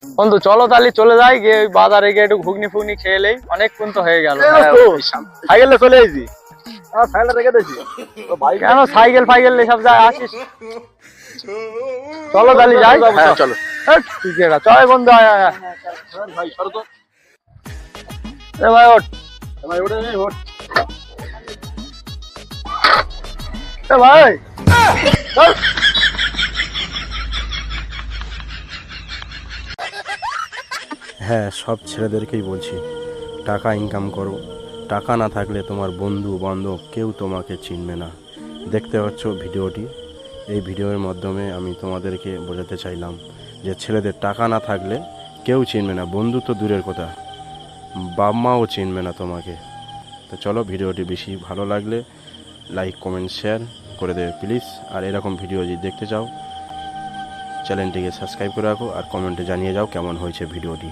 বন্ধু চলো তাহলে চলে যাই, গিয়ে ওই বাজারে গিয়ে একটু ঘুগনি ফুগনি খেয়ে এলেই, অনেকক্ষণ তো হয়ে গেল। সাইকেলে চলে এসেছি, সাইকেলটা রেখে দিয়েছি। কেন সাইকেল ফাইকেল এসব যায় আসিস? চলো তাহলে যাই। হ্যাঁ চলো। ঠিক আছে চল বন্ধু, আয় আয় আয়। ভাই সরো তো। এ ভাই ওঠ, ভাই ওঠে নেই, ওঠ। এ ভাই চল। হ্যাঁ, সব ছেলেদেরকেই বলছি, টাকা ইনকাম করো। টাকা না থাকলে তোমার বন্ধু বান্ধব কেউ তোমাকে চিনবে না। দেখতে পাচ্ছ ভিডিওটি, এই ভিডিওর মাধ্যমে আমি তোমাদেরকে বোঝাতে চাইলাম যে ছেলেদের টাকা না থাকলে কেউ চিনবে না, বন্ধু তো দূরের কথা, বাপ মাও চিনবে না তোমাকে। তো চলো, ভিডিওটি বেশি ভালো লাগলে লাইক কমেন্ট শেয়ার করে দেবে প্লিজ। আর এরকম ভিডিও যদি দেখতে চাও চ্যানেলটিকে সাবস্ক্রাইব করে রাখো আর কমেন্টে জানিয়ে যাও কেমন হয়েছে ভিডিওটি।